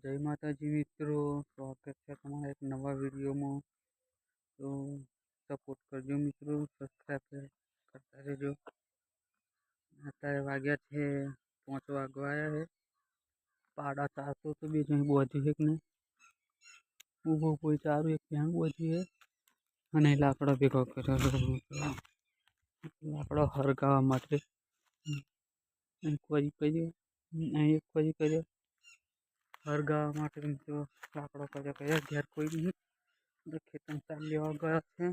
જય માતાજી મિત્રો, સ્વાગત છે તમારા એક નવા વિડીયોમાં. તો સપોર્ટ કરજો મિત્રો, સબસ્ક્રાઈબ કરતા રહેજો. અત્યારે વાગ્યા છે 5 વાગવા આવ્યા છે. પાડા ચારતો તો બે જણ બોધી છે કે નહીં ઊભો કોઈ ચારું એક ધ્યાન બોધી છે. અને લાકડો ભેગો કર્યો લાકડો હરગાવા માટે એક વજી કર્યો, એક વજી કર્યો હરગાવા માટે મિત્રો લાકડો કર્યો. ઘેર કોઈ નહીં, ખેતર ચાલ લેવા ગયા છે.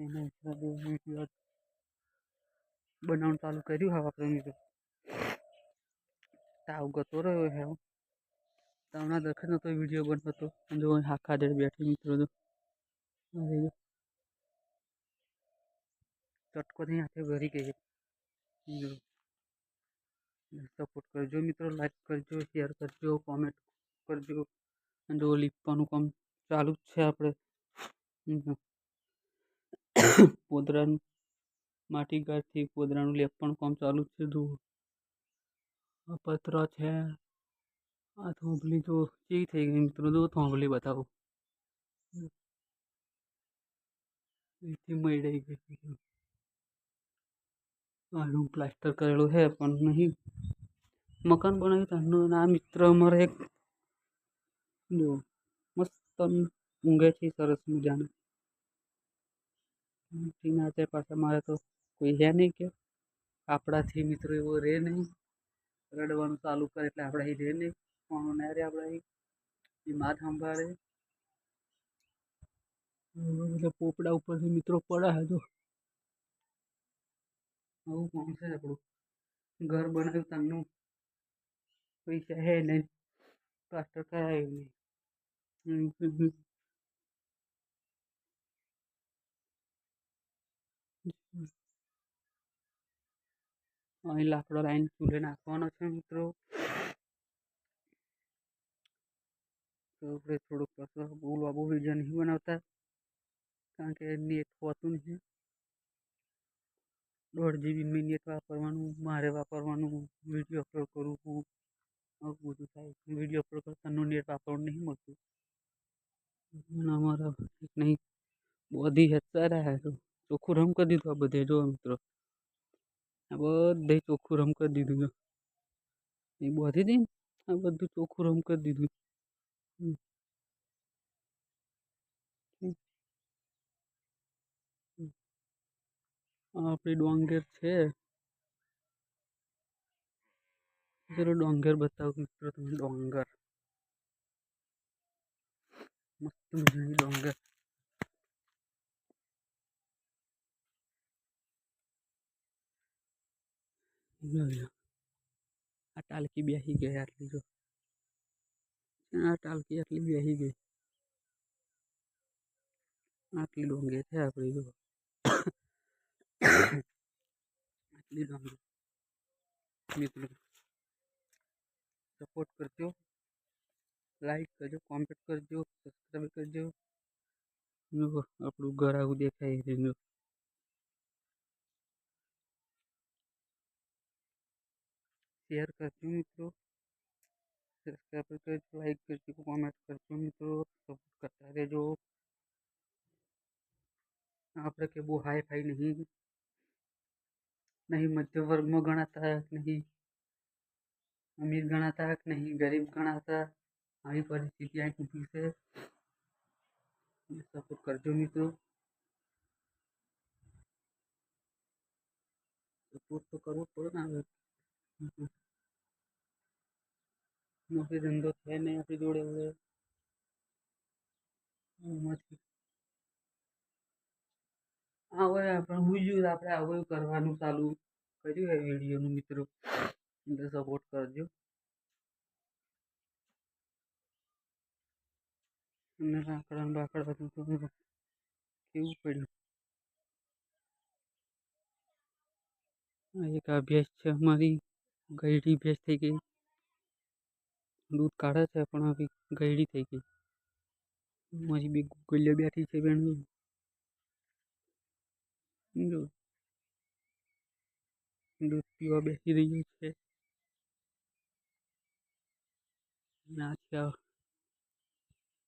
એને વિડીયો બનાવવાનું ચાલુ કર્યું. હવે આપણે મિત્રો તાવ ગતો રહ્યો છે. તાવના દખે નતો વિડીયો બનતો. જો આખા દેડ બેઠી મિત્રો તો ચટકો નહીં હાથે ભરી ગઈ. સપોર્ટ કરજો મિત્રો, લાઈક કરજો, શેર કરજો, કોમેન્ટ કરજો. જો લીપવાનું કામ ચાલુ જ છે. આપણે પોદરાનું માટી ગાળથી પોદરાનું લેપવાનું કામ ચાલુ જ છે. જુઓ આ પત્ર છે. આ થોંભલી જો ચી થઈ ગઈ મિત્રો, જો થોંભલી બતાવું એથી મળી ગઈ. આનું પ્લાસ્ટર કરેલું છે પણ નહીં. મકાન બનાવ્યું તારનું. આ મિત્ર અમારે એક જો મસ્ત ઊંઘે છે સરસ મજાનું. નાતે પાછા મારે તો કોઈ હે નહીં કે આપણાથી મિત્રો એવો રે નહીં. રડવાનું ચાલુ કરે એટલે આપણે અહીં રે નહીં. કોણ ના રે આપણે અહીં એ માથ સંભાળે. પોપડા ઉપરથી મિત્રો પડ્યા હતો. આવું કોણ છે આપણું ઘર બનાવ્યું તારનું પૈસા હે નહીં, પ્લાસ્ટર કરાયું નહીં. અહીં લાકડો લાઈન ચૂલે નાખવાનો છે મિત્રો. તો આપણે થોડુંક બહુ વિડીયો નહીં બનાવતા, કારણ કે નેટ હોતું નહીં. 1.5 GB નેટ વાપરવાનું, મારે વાપરવાનું, વિડીયો અપલોડ કરવું, આવું બધું થાય. વિડીયો અપલોડ કરતાનું નેટ વાપરવાનું નહીં મળતું. અમારા એક નહીં બધી હેચતા રહ્યા તો ચોખ્ખું રમ કરી દીધું. આ બધે જો મિત્રો, આ બધે ચોખ્ખું રમ કરી દીધું. એ બધી હતી ને, આ બધું ચોખ્ખું રમ કરી દીધું. આપણી ડોંગર છે. ચલો ડોંગર બતાવું મિત્રો તમે. ડોંગર મસ્ત મજાની ડોંગર. આ ટાલકી બેસી ગઈ આટલી જો. આ ટાલકી આટલી બેસી ગઈ. આટલી ડોંગર છે આપણી જો. આટલી ડોંગર મિત્રો સપોર્ટ કરજો, લાઈક કરજો, કોમેન્ટ કરજો, સબસ્ક્રાઈબ કરજો. આપણું ઘર આવું દેખાય રહ્યું. શેર કરજો મિત્રો, સબસ્ક્રાઈબ કરજો, લાઈક કરજો, કોમેન્ટ કરજો મિત્રો. સપોર્ટ કરતા રહેજો. આપણે કે બહુ હાઈ ફાઈ નહીં મધ્ય વર્ગમાં ગણાતા, નહીં અમીર ગણાતા, નહીં ગરીબ ગણાતા. આવી પરિસ્થિતિ અહીં ઊભી છે. સપોર્ટ કરજો મિત્રો. સપોર્ટ તો કરવો પડે ને. હવે નોકરી ધંધો છે નહીં આપણી જોડે. હવે હવે આપણે હું આપણે આવું કરવાનું ચાલુ કર્યું છે વિડીયોનું મિત્રો. એટલે સપોર્ટ કરજો. અને લાકડા બાકડા હતું તો કેવું પડ્યું. એક આ ભેંસ છે અમારી, ગયડી ભેંસ થઈ ગઈ. દૂધ કાઢે છે પણ હવે ગયડી થઈ ગઈ. મારી બે ગુગલીઓ બેઠી છે બેન. જો દૂધ પીવા બેસી રહ્યું છે. આ છે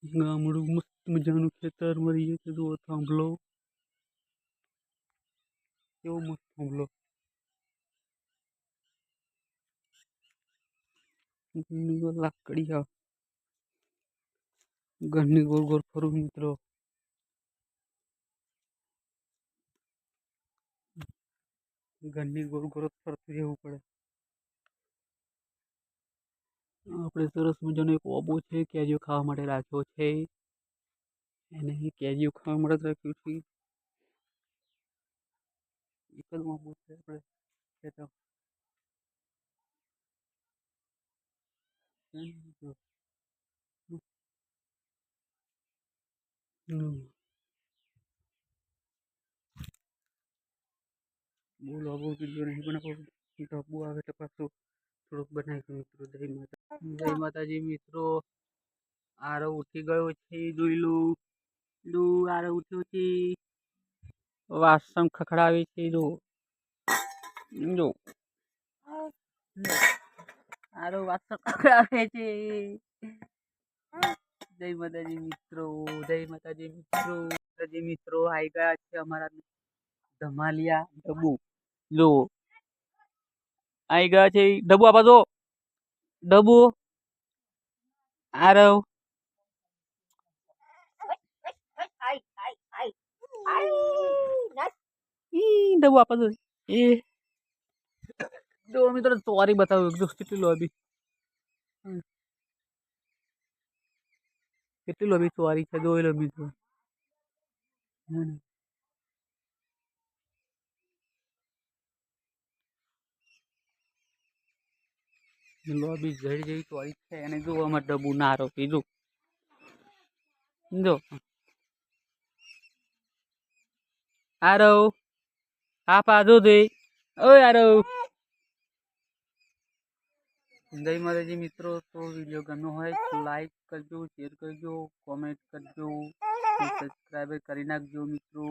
ગામડું મસ્ત મજાનું ખેતર મળી છે જુઓ થાંભલો કેવો મસ્ત થાંભલો લાકડી ઘરની ગોળ ગોળ ફરું મિત્રો ઘરની ગોળ ગોળ ફરતું રહેવું પડે આપણે સરસ મજાનો એક ઓબો છે કેરીઓ ખાવા માટે રાખ્યો છે એને કેરીઓ ખાવા માટે રાખ્યું છે એક જ ઓબો છે આપણે ખેતર બહુ લાંબો વિડીયો નહીં બનાવો ઢબુ આવે તો પાછું થોડુંક બનાવી મિત્રો જય માતાજી મિત્રો આરો ઉઠી ગયો છે જોઈ લો આરો ઉઠ્યો છે વાસણ ખખડાવે છે જો આરો વાસણ ખખડાવે છે જય માતાજી મિત્રો આવી ગયા છે અમારા ધમાલિયા ડબ્બુ જો આવી ગયા છે ડબ્બુ આપા જો ડબ્બુ આરવ ડબ્બુ આપા જો એ જો મિત્રો ચોરી બતાવ્યું જો કેટલી લોબી ચોરી છે જોઈ લો મિત્રો લોબી જઈ જઈ ચોરી છે અને જો અમાર ડબ્બુ ના આરોપી જો આરવ આપા જો દે ઓય આરવ જય માતાજી મિત્રો તો વિડીયો ગમ્યો હોય તો લાઈક કરજો શેર કરજો કોમેન્ટ કરજો સબસ્ક્રાઈબ કરી નાખજો મિત્રો